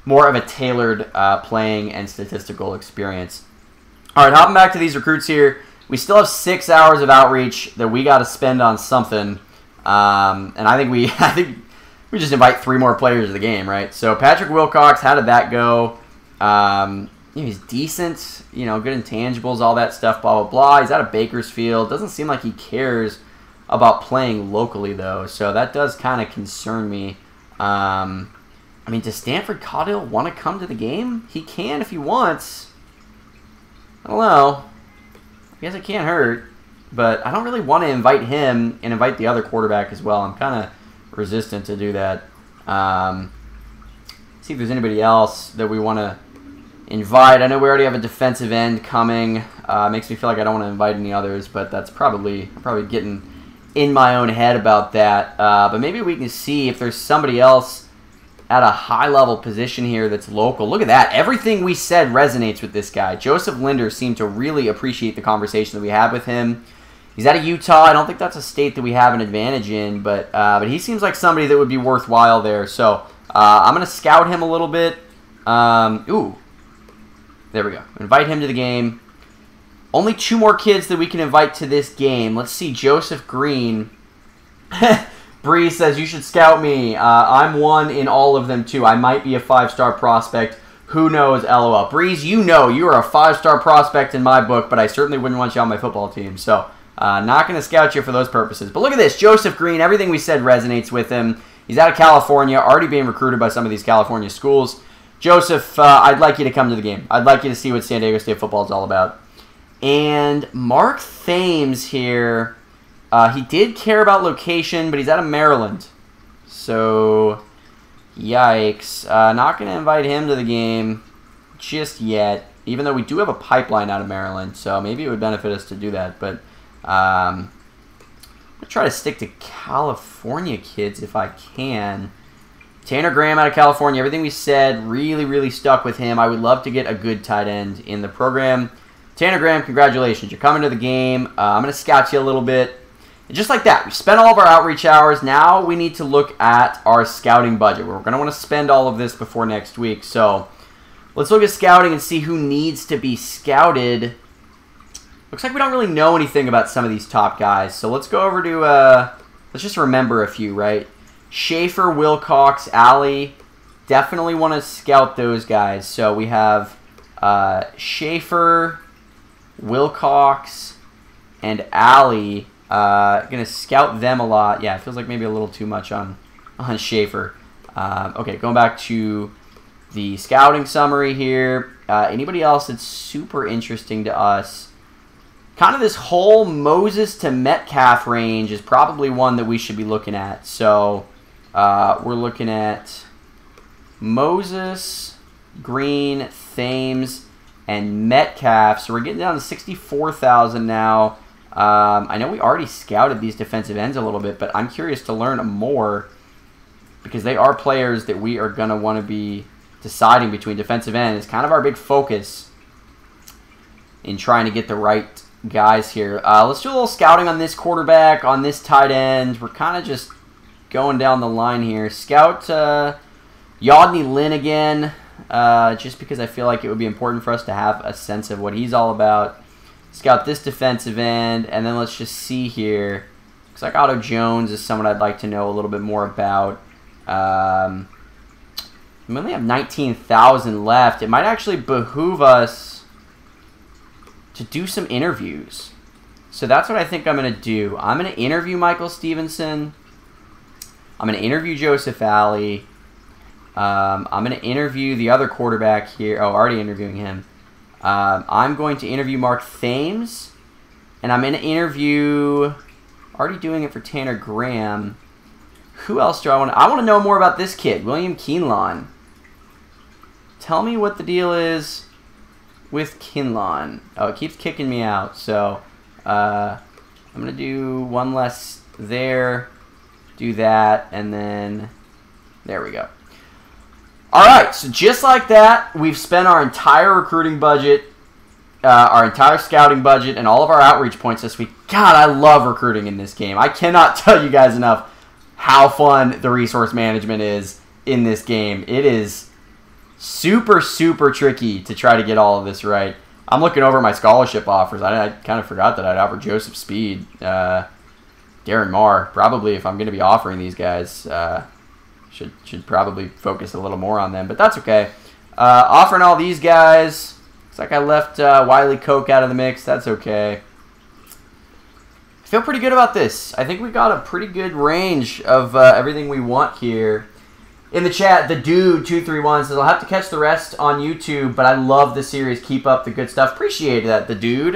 more of a tailored playing and statistical experience. All right, hopping back to these recruits here. We still have 6 hours of outreach that we got to spend on something. And I think we just invite 3 more players to the game, right? So Patrick Wilcox, how did that go? You know, he's decent, you know, good intangibles, all that stuff, blah, blah, blah. He's out of Bakersfield. Doesn't seem like he cares about playing locally, though. So that does kind of concern me. I mean, does Stanford Caudill want to come to the game? He can if he wants. I don't know. I guess it can't hurt. But I don't really want to invite him and invite the other quarterback as well. I'm kind of resistant to do that. See if there's anybody else that we want to invite. I know we already have a defensive end coming. Makes me feel like I don't want to invite any others, but that's I'm probably getting in my own head about that. But maybe we can see if there's somebody else at a high-level position here that's local. Look at that. Everything we said resonates with this guy. Joseph Linder seemed to really appreciate the conversation that we had with him. He's out of Utah. I don't think that's a state that we have an advantage in, but he seems like somebody that would be worthwhile there. So I'm going to scout him a little bit. Ooh. There we go. Invite him to the game. Only 2 more kids that we can invite to this game. Let's see. Joseph Green. Bree says, you should scout me. I'm one in all of them, too. I might be a 5-star prospect. Who knows, LOL. Breeze, you know you are a 5-star prospect in my book, but I certainly wouldn't want you on my football team. So, not going to scout you for those purposes. But look at this. Joseph Green, everything we said resonates with him. He's out of California, already being recruited by some of these California schools. Joseph, I'd like you to come to the game. I'd like you to see what San Diego State football is all about. And Mark Thames here, he did care about location, but he's out of Maryland. So, yikes. Not going to invite him to the game just yet, even though we do have a pipeline out of Maryland, so maybe it would benefit us to do that. But I'm going to try to stick to California kids if I can. Tanner Graham out of California. Everything we said really, really stuck with him. I would love to get a good tight end in the program. Tanner Graham, congratulations. You're coming to the game. I'm going to scout you a little bit. And just like that, we spent all of our outreach hours. Now we need to look at our scouting budget. We're going to want to spend all of this before next week. So let's look at scouting and see who needs to be scouted. Looks like we don't really know anything about some of these top guys. So let's go over to, let's just remember a few, right? SCHAFFER, WILCOX, Alley. Definitely want to scout those guys. So we have SCHAFFER, WILCOX, and Alley. Going to scout them a lot. Yeah, it feels like maybe a little too much on SCHAFFER. Okay, going back to the scouting summary here. Anybody else that's super interesting to us? Kind of this whole Moses to Metcalf range is probably one that we should be looking at. So we're looking at Moses, Green, Thames, and Metcalf. So we're getting down to 64,000 now. I know we already scouted these defensive ends a little bit, but I'm curious to learn more because they are players that we are going to want to be deciding between. Defensive end is kind of our big focus in trying to get the right guys here. Let's do a little scouting on this quarterback, on this tight end. We're kind of just going down the line here. Scout Yodney Lynn again, just because I feel like it would be important for us to have a sense of what he's all about. Scout this defensive end, and then let's just see here. Looks like Otto Jones is someone I'd like to know a little bit more about. We only have 19,000 left. It might actually behoove us to do some interviews. So that's what I think I'm going to do. I'm going to interview Michael Stevenson. I'm going to interview Joseph Alley. I'm going to interview the other quarterback here. Oh, already interviewing him. I'm going to interview Mark Thames. And I'm going to interview... Already doing it for Tanner Graham. Who else do I want to... I want to know more about this kid, William Kinlaw. Tell me what the deal is with Kinlaw. Oh, it keeps kicking me out. So, I'm going to do one less there. Do that. And then... There we go. Alright, so just like that, we've spent our entire recruiting budget, our entire scouting budget, and all of our outreach points this week. God, I love recruiting in this game. I cannot tell you guys enough how fun the resource management is in this game. It is super, super tricky to try to get all of this right. I'm looking over my scholarship offers. I kind of forgot that I'd offer Joseph Speed, Darren Marr. Probably if I'm going to be offering these guys... Should probably focus a little more on them, but that's okay. Offering all these guys. Looks like I left Wiley Coke out of the mix. That's okay. I feel pretty good about this. I think we got a pretty good range of everything we want here. In the chat, the dude231 says, I'll have to catch the rest on YouTube, but I love the series. Keep up the good stuff. Appreciate that, the dude.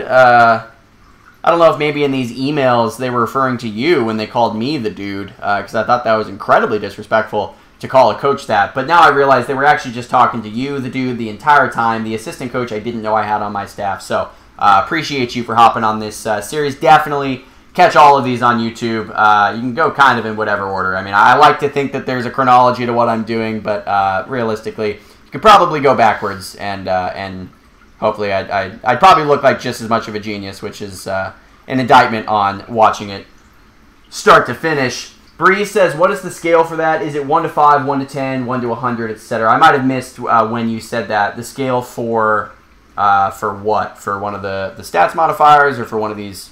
I don't know if maybe in these emails they were referring to you when they called me the dude, because I thought that was incredibly disrespectful to call a coach that. But now I realize they were actually just talking to you, the dude, the entire time. The assistant coach I didn't know I had on my staff. So appreciate you for hopping on this series. Definitely catch all of these on YouTube. You can go kind of in whatever order. I mean, I like to think that there's a chronology to what I'm doing, but realistically, you could probably go backwards, and hopefully I'd probably look like just as much of a genius, which is an indictment on watching it start to finish. Breeze says, what is the scale for that? Is it 1 to 5, 1 to 10, 1 to 100, etc.? I might have missed when you said that. The scale for what? For one of the stats modifiers, or for one of these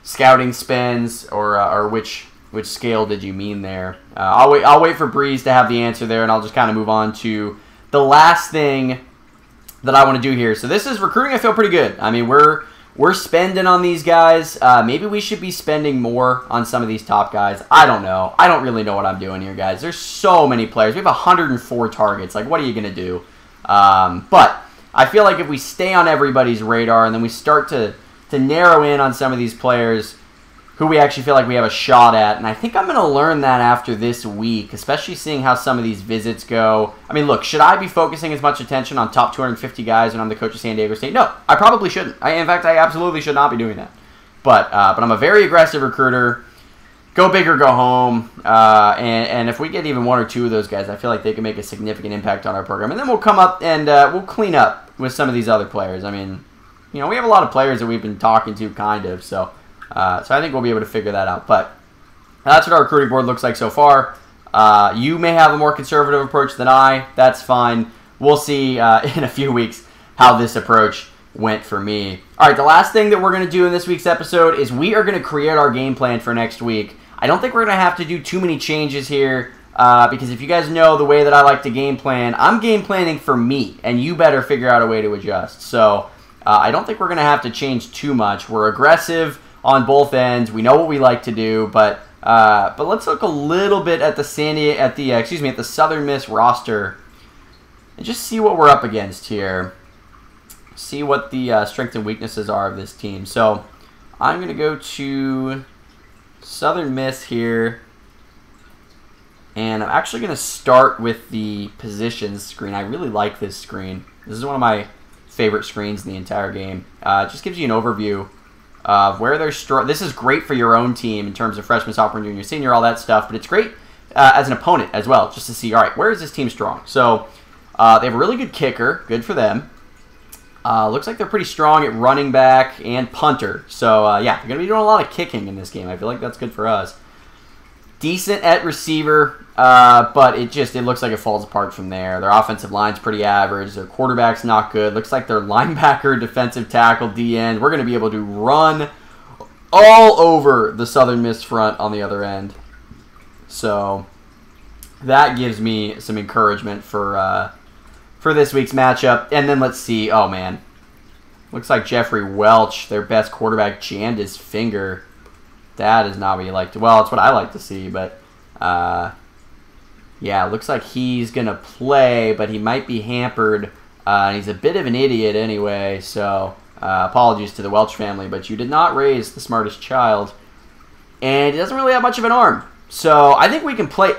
scouting spins, or which scale did you mean there? I'll wait for Breeze to have the answer there, and I'll just kind of move on to the last thing that I want to do here. So this is recruiting. I feel pretty good. I mean, we're spending on these guys. Maybe we should be spending more on some of these top guys. I don't know. I don't really know what I'm doing here, guys. There's so many players. We have 104 targets. Like, what are you going to do? But I feel like if we stay on everybody's radar and then we start to narrow in on some of these players who we actually feel like we have a shot at, and I think I'm going to learn that after this week, especially seeing how some of these visits go. I mean, look, should I be focusing as much attention on top 250 guys when I'm the coach of San Diego State? No, I probably shouldn't. In fact, I absolutely should not be doing that. But I'm a very aggressive recruiter. Go big or go home. And if we get even 1 or 2 of those guys, I feel like they can make a significant impact on our program. And then we'll come up and we'll clean up with some of these other players. I mean, you know, we have a lot of players that we've been talking to, kind of, so I think we'll be able to figure that out. But that's what our recruiting board looks like so far. You may have a more conservative approach than I. That's fine. We'll see in a few weeks how this approach went for me. All right, the last thing that we're going to do in this week's episode is we are going to create our game plan for next week. I don't think we're going to have to do too many changes here because if you guys know the way that I like to game plan, I'm game planning for me, and you better figure out a way to adjust. So I don't think we're going to have to change too much. We're aggressive on both ends. We know what we like to do, but let's look a little bit at the Southern Miss roster and just see what we're up against here. See what the strengths and weaknesses are of this team. So I'm going to go to Southern Miss here, and I'm actually going to start with the positions screen. I really like this screen. This is one of my favorite screens in the entire game. It just gives you an overview of where they're strong. This is great for your own team in terms of freshman, sophomore, junior, senior, all that stuff, but it's great as an opponent as well, just to see, all right, where is this team strong? So they have a really good kicker. Good for them. Looks like they're pretty strong at running back and punter. So, yeah, they're going to be doing a lot of kicking in this game. I feel like that's good for us. Decent at receiver, but it looks like it falls apart from there. Their offensive line's pretty average. Their quarterback's not good. Looks like their linebacker, defensive tackle, D-end. We're going to be able to run all over the Southern Miss front on the other end. So that gives me some encouragement for this week's matchup. And then let's see. Oh, man. Looks like Jeffrey Welch, their best quarterback, jammed his finger. That is not what you like to... Well, it's what I like to see, but... yeah, looks like he's going to play, but he might be hampered. And he's a bit of an idiot anyway, so... apologies to the Welch family, but you did not raise the smartest child. And he doesn't really have much of an arm. So I think we can play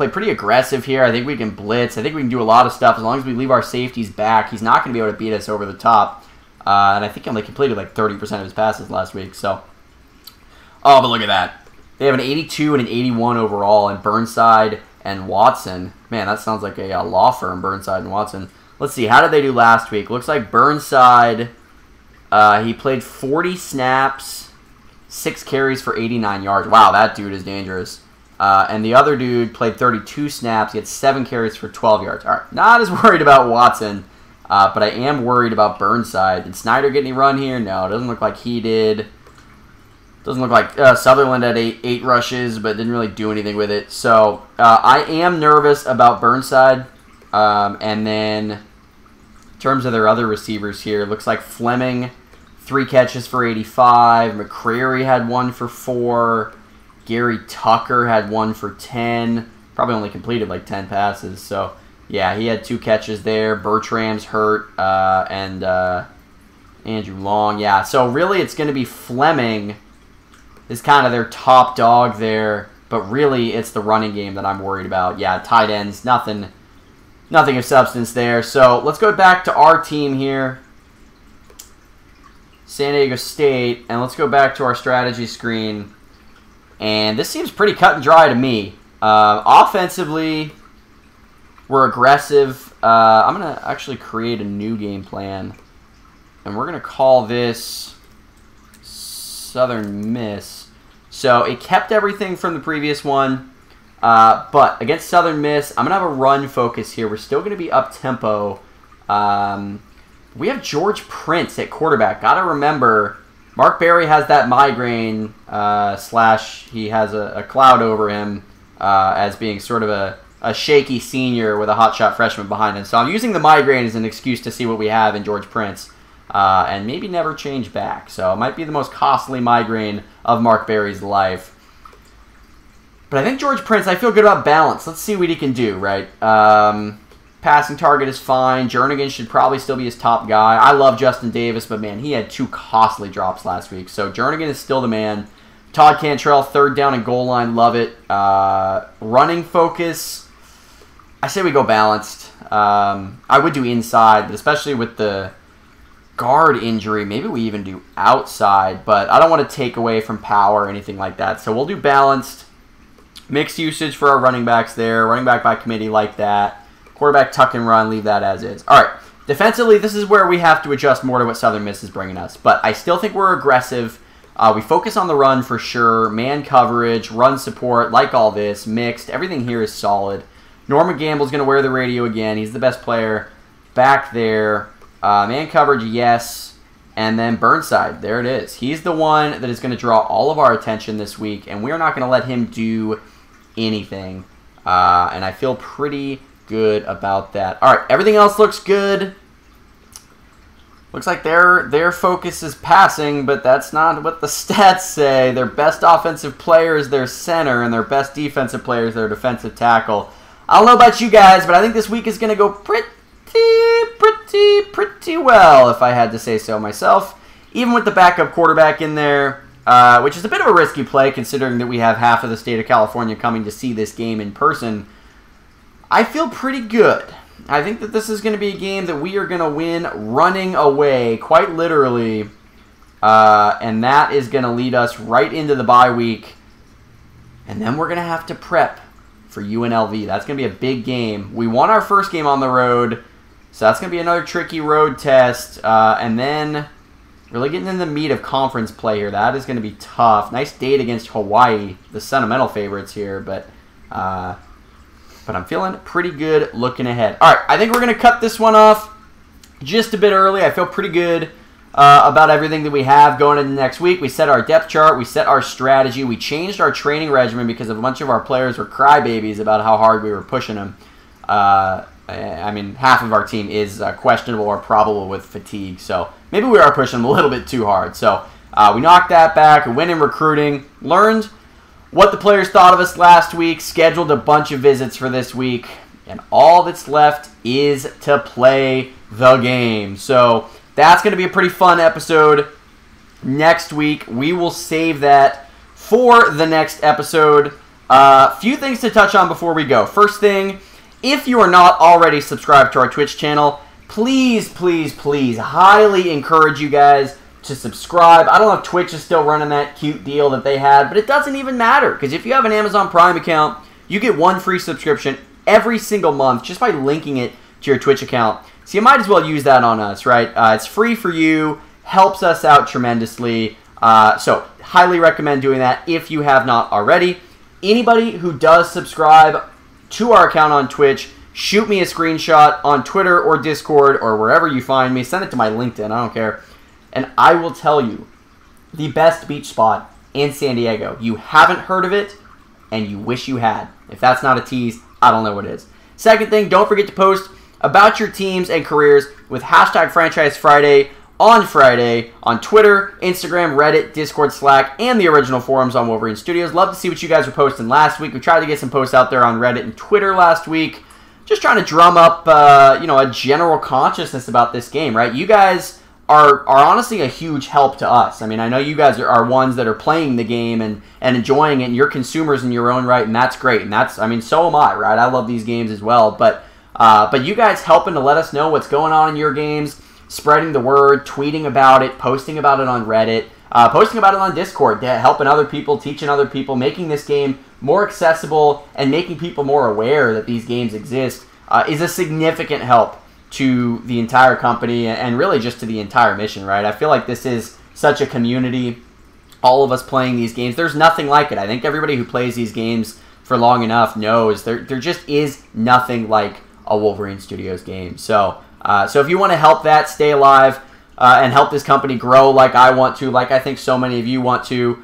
pretty aggressive here. I think we can blitz. I think we can do a lot of stuff as long as we leave our safeties back. He's not going to be able to beat us over the top. And I think he only completed like 30% of his passes last week. So, oh, but look at that. They have an 82 and an 81 overall in Burnside and Watson. Man, that sounds like a law firm, Burnside and Watson. Let's see. How did they do last week? Looks like Burnside, he played 40 snaps, 6 carries for 89 yards. Wow, that dude is dangerous. And the other dude played 32 snaps. He had 7 carries for 12 yards. All right, not as worried about Watson, but I am worried about Burnside. Did Snyder get any run here? No, it doesn't look like he did. Doesn't look like Sutherland had 8 rushes, but didn't really do anything with it. So I am nervous about Burnside. And then in terms of their other receivers here, looks like Fleming, 3 catches for 85. McCrary had 1 for 4. Gary Tucker had 1 for 10. Probably only completed like 10 passes. So, yeah, he had 2 catches there. Bertram's hurt. And Andrew Long, yeah. So really it's going to be Fleming is kind of their top dog there. But really it's the running game that I'm worried about. Yeah, tight ends, nothing of substance there. So let's go back to our team here. San Diego State. And let's go back to our strategy screen. And this seems pretty cut and dry to me. Offensively, we're aggressive. I'm going to actually create a new game plan. And we're going to call this Southern Miss. So it kept everything from the previous one. But against Southern Miss, I'm going to have a run focus here. We're still going to be up-tempo. We have George Prince at quarterback. Got to remember, Mark Berry has that migraine / he has a cloud over him as being sort of a shaky senior with a hotshot freshman behind him. So I'm using the migraine as an excuse to see what we have in George Prince and maybe never change back. So it might be the most costly migraine of Mark Berry's life. But I think George Prince, I feel good about balance. Let's see what he can do, right? Passing target is fine. Jernigan should probably still be his top guy. I love Justin Davis, but man, he had 2 costly drops last week. So Jernigan is still the man. Todd Cantrell, 3rd down and goal line, love it. Running focus, I say we go balanced. I would do inside, but especially with the guard injury, maybe we even do outside. But I don't want to take away from power or anything like that. So we'll do balanced. Mixed usage for our running backs there. Running back by committee like that. Quarterback tuck and run, leave that as is. All right, defensively, this is where we have to adjust more to what Southern Miss is bringing us. But I still think we're aggressive. We focus on the run for sure. Man coverage, run support, like all this. Mixed. Everything here is solid. Norman Gamble's going to wear the radio again. He's the best player back there. Man coverage, yes. And then Burnside, there it is. He's the one that is going to draw all of our attention this week. And we are not going to let him do anything. And I feel pretty good about that. All right, everything else looks good. Looks like their focus is passing, but that's not what the stats say. Their best offensive player is their center, and their best defensive player is their defensive tackle. I don't know about you guys, but I think this week is going to go pretty well, if I had to say so myself. Even with the backup quarterback in there, which is a bit of a risky play considering that we have half of the state of California coming to see this game in person. I feel pretty good. I think that this is going to be a game that we are going to win running away, quite literally. And that is going to lead us right into the bye week. And then we're going to have to prep for UNLV. That's going to be a big game. We won our first game on the road, so that's going to be another tricky road test. And then really getting in the meat of conference play here. That is going to be tough. Nice date against Hawaii, the sentimental favorites here, but I'm feeling pretty good looking ahead. All right, I think we're going to cut this one off just a bit early. I feel pretty good about everything that we have going into next week. We set our depth chart. We set our strategy. We changed our training regimen because a bunch of our players were crybabies about how hard we were pushing them. I mean, half of our team is questionable or probable with fatigue, so maybe we are pushing them a little bit too hard. So we knocked that back. We went in recruiting, learned what the players thought of us last week, scheduled a bunch of visits for this week, and all that's left is to play the game. So that's going to be a pretty fun episode next week. We will save that for the next episode. Few things to touch on before we go. First thing, if you are not already subscribed to our Twitch channel, please, please, please, highly encourage you guys to subscribe. I don't know if Twitch is still running that cute deal that they had, but it doesn't even matter, because if you have an Amazon Prime account, you get 1 free subscription every single month just by linking it to your Twitch account. So you might as well use that on us, right? It's free for you, helps us out tremendously. So highly recommend doing that if you have not already. Anybody who does subscribe to our account on Twitch, shoot me a screenshot on Twitter or Discord or wherever you find me. Send it to my LinkedIn, I don't care. And I will tell you the best beach spot in San Diego. You haven't heard of it, and you wish you had. If that's not a tease, I don't know what is. Second thing, don't forget to post about your teams and careers with hashtag Franchise Friday on Friday on Twitter, Instagram, Reddit, Discord, Slack, and the original forums on Wolverine Studios. Love to see what you guys were posting last week. We tried to get some posts out there on Reddit and Twitter last week. Just trying to drum up, a general consciousness about this game, right? You guys are honestly a huge help to us. I mean, I know you guys are ones that are playing the game and enjoying it, and you're consumers in your own right, and that's great. And that's, I mean, so am I, right? I love these games as well. But you guys helping to let us know what's going on in your games, spreading the word, tweeting about it, posting about it on Reddit, posting about it on Discord, helping other people, teaching other people, making this game more accessible and making people more aware that these games exist is a significant help to the entire company and really just to the entire mission, right? I feel like this is such a community, all of us playing these games. There's nothing like it. I think everybody who plays these games for long enough knows there just is nothing like a Wolverine Studios game. So if you want to help that stay alive and help this company grow like I want to, like I think so many of you want to,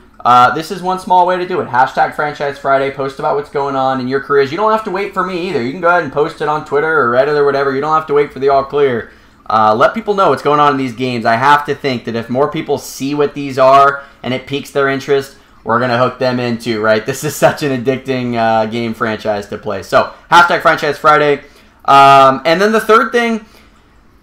this is one small way to do it. Hashtag Franchise Friday. Post about what's going on in your careers. You don't have to wait for me either. You can go ahead and post it on Twitter or Reddit or whatever. You don't have to wait for the all clear. Let people know what's going on in these games. I have to think that if more people see what these are and it piques their interest, we're going to hook them in too, right? This is such an addicting game franchise to play. So, hashtag Franchise Friday. And then the third thing,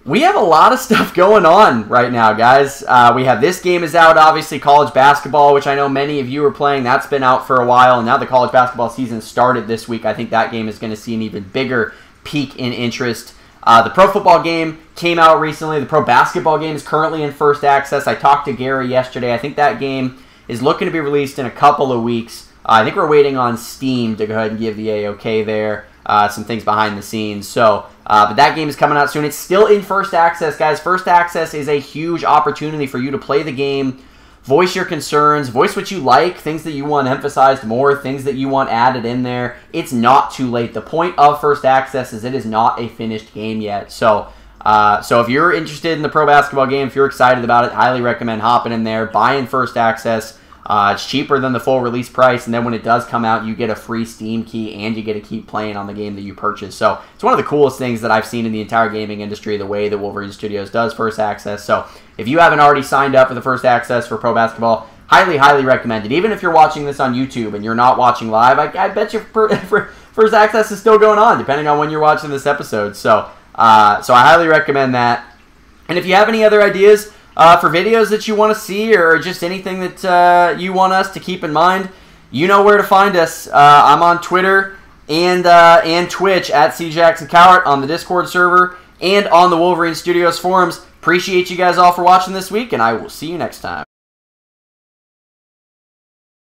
we have a lot of stuff going on right now, guys. We have this game is out, obviously, college basketball, which I know many of you are playing. That's been out for a while, and now the college basketball season started this week. I think that game is going to see an even bigger peak in interest. The pro football game came out recently. The pro basketball game is currently in first access. I talked to Gary yesterday. I think that game is looking to be released in a couple of weeks. I think we're waiting on Steam to go ahead and give the A-OK there. Some things behind the scenes. So, but that game is coming out soon. It's still in First Access, guys. First Access is a huge opportunity for you to play the game, voice your concerns, voice what you like, things that you want emphasized more, things that you want added in there. It's not too late. The point of First Access is it is not a finished game yet. So, if you're interested in the pro basketball game, if you're excited about it, highly recommend hopping in there, buying First Access. It's cheaper than the full release price, and then when it does come out, you get a free Steam key, and you get to keep playing on the game that you purchase. So it's one of the coolest things that I've seen in the entire gaming industry, the way that Wolverine Studios does First Access. So if you haven't already signed up for the First Access for pro basketball, highly, highly recommend it. Even if you're watching this on YouTube and you're not watching live, I bet you First Access is still going on, depending on when you're watching this episode. So I highly recommend that. And if you have any other ideas for videos that you want to see or just anything that you want us to keep in mind, you know where to find us. I'm on Twitter and Twitch at CJacksonCowart, on the Discord server and on the Wolverine Studios forums. Appreciate you guys all for watching this week, and I will see you next time.